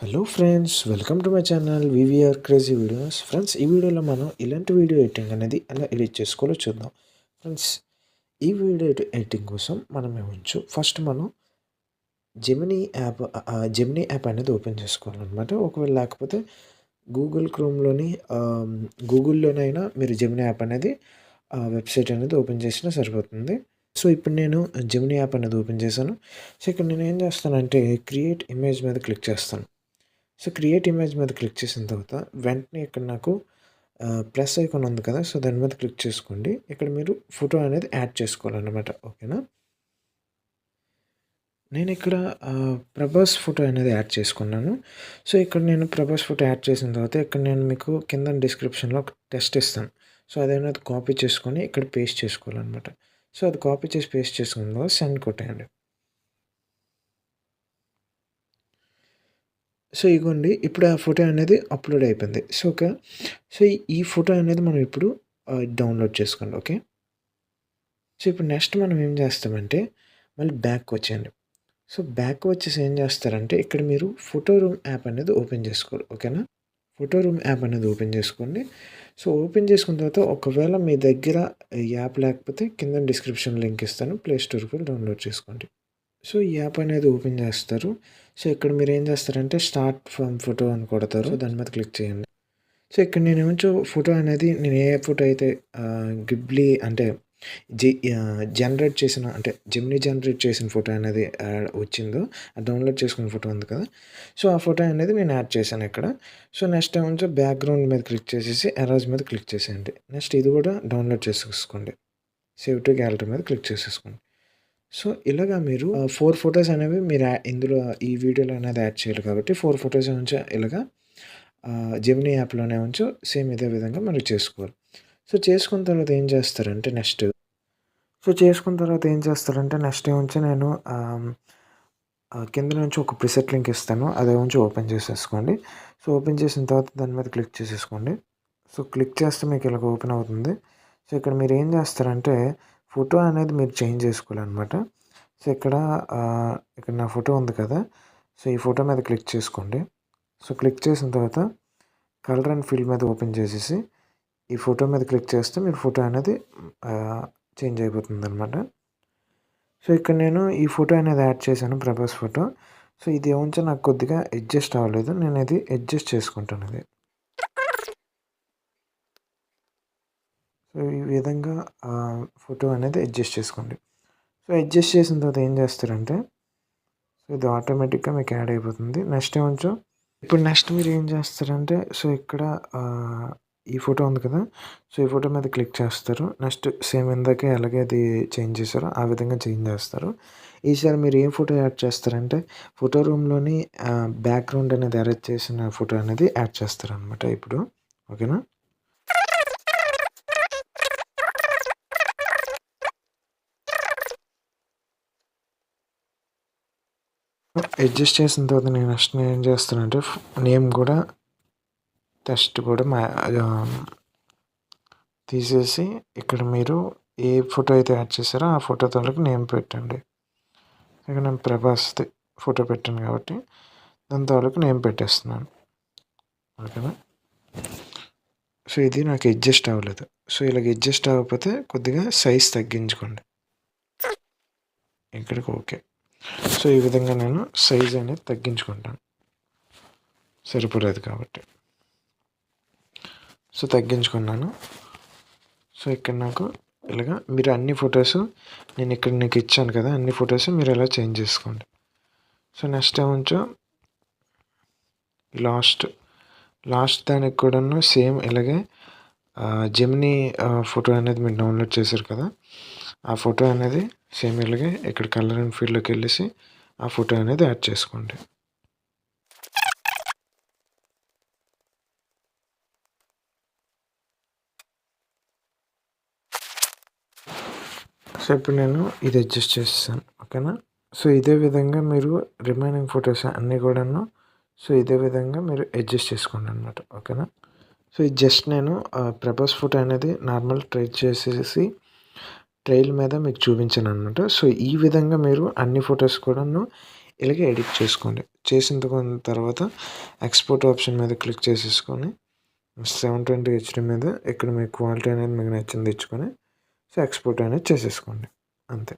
Hello friends, welcome to my channel VVR crazy videos. Friends, ఈ వీడియోలో మనం ఇలాంటి వీడియో ఎడిటింగ్ అనేది ఎలా ఎడిట్ చేసుకోవాలో చూద్దాం. ఫ్రెండ్స్, ఈ వీడియో ఎడిటింగ్ కోసం మనం ఏమొచ్చు ఫస్ట్ మనం జెమినీ యాప్ అనేది ఓపెన్ చేసుకోవాలన్నమాట. ఒకవేళ లేకపోతే గూగుల్లోనైనా మీరు జెమినీ యాప్ అనేది వెబ్సైట్ అనేది ఓపెన్ చేసినా సరిపోతుంది. సో ఇప్పుడు నేను జెమినీ యాప్ అనేది ఓపెన్ చేశాను. సో ఇక్కడ నేను ఏం చేస్తానంటే క్రియేట్ ఇమేజ్ మీద క్లిక్ చేస్తాను. సో క్రియేట్ ఇమేజ్ మీద క్లిక్ చేసిన తర్వాత వెంటనే ఇక్కడ నాకు ప్లస్ ఐకాన్ ఉంది కదా, సో దాని మీద క్లిక్ చేసుకోండి. ఇక్కడ మీరు ఫోటో అనేది యాడ్ చేసుకోవాలన్నమాట. ఓకేనా, నేను ఇక్కడ ప్రభాస్ ఫోటో అనేది యాడ్ చేసుకున్నాను. సో ఇక్కడ నేను ప్రభాస్ ఫోటో యాడ్ చేసిన తర్వాత ఇక్కడ నేను మీకు కింద డిస్క్రిప్షన్లో ఒక టెస్ట్ ఇస్తాను. సో అదేమైనా కాపీ చేసుకొని ఇక్కడ పేస్ట్ చేసుకోవాలన్నమాట. సో అది కాపీ చేసి పేస్ట్ చేసుకున్న తర్వాత సెండ్ కొట్టేయండి. సో ఇగోండి, ఇప్పుడు ఆ ఫోటో అనేది అప్లోడ్ అయిపోయింది. సో ఈ ఫోటో అనేది మనం ఇప్పుడు డౌన్లోడ్ చేసుకోండి. ఓకే, సో ఇప్పుడు నెక్స్ట్ మనం ఏం చేస్తామంటే మళ్ళీ బ్యాక్ వచ్చేయండి. సో బ్యాక్ వచ్చేసి ఏం చేస్తారంటే ఇక్కడ మీరు ఫోటో రూమ్ యాప్ అనేది ఓపెన్ చేసుకోవాలి. ఓకేనా, ఫోటో రూమ్ యాప్ అనేది ఓపెన్ చేసుకోండి. సో ఓపెన్ చేసుకున్న తర్వాత ఒకవేళ మీ దగ్గర యాప్ లేకపోతే కింద డిస్క్రిప్షన్ లింక్ ఇస్తాను, ప్లే స్టోర్కి వెళ్ళి డౌన్లోడ్ చేసుకోండి. సో ఈ యాప్ అనేది ఓపెన్ చేస్తారు. సో ఇక్కడ మీరు ఏం చేస్తారంటే స్టార్ట్ ఫ్రమ్ ఫోటో అని కొడతారు. దాని మీద క్లిక్ చేయండి. సో ఇక్కడ నేను ఏమంచో ఫోటో అనేది నేను ఏ ఫోటో అయితే గిబ్లీ అంటే జనరేట్ చేసిన అంటే జెమినీ జనరేట్ చేసిన ఫోటో అనేది వచ్చిందో డౌన్లోడ్ చేసుకున్న ఫోటో ఉంది కదా, సో ఆ ఫోటో అనేది నేను యాడ్ చేశాను ఇక్కడ. సో నెక్స్ట్ ఏమంచో బ్యాక్గ్రౌండ్ మీద క్లిక్ చేసేసి ఎరేజ్ మీద క్లిక్ చేసేయండి. నెక్స్ట్ ఇది కూడా డౌన్లోడ్ చేసేసుకోండి. సేవ్ టు గ్యాలరీ మీద క్లిక్ చేసేసుకోండి. సో ఇలాగా మీరు 4 ఫొటోస్ అనేవి మీరు ఇందులో ఈ వీడియోలో అనేది యాడ్ చేయాలి కాబట్టి 4 ఫొటోస్ ఉంచి ఇలాగా జెమినీ యాప్లోనే ఉంచు సేమ్ ఇదే విధంగా మీరు చేసుకోవాలి. సో చేసుకున్న తర్వాత ఏం చేస్తారంటే నెక్స్ట్ ఏముంచి నేను కింద నుంచి ఒక ప్రిసెట్ లింక్ ఇస్తాను, అదే ఉంచి ఓపెన్ చేసేసుకోండి. సో ఓపెన్ చేసిన తర్వాత దాని మీద క్లిక్ చేసేసుకోండి. సో క్లిక్ చేస్తే మీకు ఇలాగ ఓపెన్ అవుతుంది. సో ఇక్కడ మీరు ఏం చేస్తారంటే ఫోటో అనేది మీరు చేంజ్ చేసుకోవాలన్నమాట. సో ఇక్కడ నా ఫోటో ఉంది కదా, సో ఈ ఫోటో మీద క్లిక్ చేసుకోండి. సో క్లిక్ చేసిన తర్వాత కలర్ అండ్ ఫీల్డ్ మీద ఓపెన్ చేసేసి ఈ ఫోటో మీద క్లిక్ చేస్తే మీరు ఫోటో అనేది చేంజ్ అయిపోతుంది అనమాట. సో ఇక్కడ నేను ఈ ఫోటో అనేది యాడ్ చేశాను, ప్రభాస్ ఫోటో. సో ఇది ఏమంటే నాకు కొద్దిగా అడ్జస్ట్ అవ్వలేదు, నేను ఇది అడ్జస్ట్ చేసుకుంటాను. ఇది సో ఈ విధంగా ఫోటో అనేది అడ్జస్ట్ చేసుకోండి. సో అడ్జస్ట్ చేసిన తర్వాత ఏం చేస్తారంటే సో ఇది ఆటోమేటిక్గా మీకు యాడ్ అయిపోతుంది. నెక్స్ట్ నెక్స్ట్ మీరు ఏం చేస్తారంటే సో ఇక్కడ ఈ ఫోటో ఉంది కదా, సో ఈ ఫోటో మీద క్లిక్ చేస్తారు. నెక్స్ట్ సేమ్ ఇందాకే అలాగే అది చేంజ్ చేశారో ఆ విధంగా చేంజ్ చేస్తారు. ఈసారి మీరు ఏం ఫోటో యాడ్ చేస్తారంటే ఫోటో రూమ్లోని బ్యాక్గ్రౌండ్ అనేది అరేంజ్ చేసిన ఫోటో అనేది యాడ్ చేస్తారనమాట ఇప్పుడు. ఓకేనా, అడ్జస్ట్ చేసిన తర్వాత నేను నెక్స్ట్ ఏం చేస్తానంటే నేమ్ కూడా టెస్ట్ కూడా తీసేసి ఇక్కడ మీరు ఏ ఫోటో అయితే యాడ్ చేశారో ఆ ఫోటో తాలూకు నేమ్ పెట్టండి. ఇక్కడ నేను ప్రభాస్ ఫోటో పెట్టాను కాబట్టి దాని తాలూకు నేమ్ పెట్టేస్తున్నాను. ఓకేనా, సో ఇది నాకు అడ్జస్ట్ అవ్వలేదు. సో ఇలాగ అడ్జస్ట్ అవ్వకపోతే కొద్దిగా సైజ్ తగ్గించుకోండి ఇక్కడికి. ఓకే, సో ఈ విధంగా నేను సైజ్ అనేది తగ్గించుకుంటాను, సరిపోలేదు కాబట్టి. సో తగ్గించుకున్నాను. సో ఇక్కడ నాకు ఇలాగా మీరు అన్ని ఫొటోస్ నేను ఇక్కడ నీకు ఇచ్చాను కదా, అన్ని ఫొటోస్ మీరు ఎలా చేంజ్ చేసుకోండి. సో నెక్స్ట్ ఏమంచో లాస్ట్ దానికి కూడాను సేమ్ ఇలాగే జెమినీ ఫోటో అనేది మీరు డౌన్లోడ్ చేశారు కదా, ఆ ఫోటో అనేది సేమ్ ఇలాగే ఇక్కడ కలర్ అండ్ ఫీల్డ్లోకి వెళ్ళేసి ఆ ఫోటో అనేది యాడ్ చేసుకోండి. సో ఇప్పుడు నేను ఇది అడ్జస్ట్ చేస్తాను. ఓకేనా, సో ఇదే విధంగా మీరు రిమైనింగ్ ఫొటోస్ అన్నీ కూడాను సో ఇదే విధంగా మీరు అడ్జస్ట్ చేసుకోండి అనమాట. ఓకేనా, సో ఇది జస్ట్ నేను ప్రభాస్ ఫోటో అనేది నార్మల్ ట్రైల్ మీద మీకు చూపించాను అనమాట. సో ఈ విధంగా మీరు అన్ని ఫొటోస్ కూడాను ఇలాగే ఎడిట్ చేసుకోండి. చేసిన తర్వాత ఎక్స్‌పోర్ట్ ఆప్షన్ మీద క్లిక్ చేసేసుకొని 720 హెచ్‌డీ మీద ఇక్కడ మీ క్వాలిటీ అనేది మీకు నచ్చింది ఇచ్చుకొని సో, ఎక్స్‌పోర్ట్ అనేది చేసేసుకోండి. అంతే.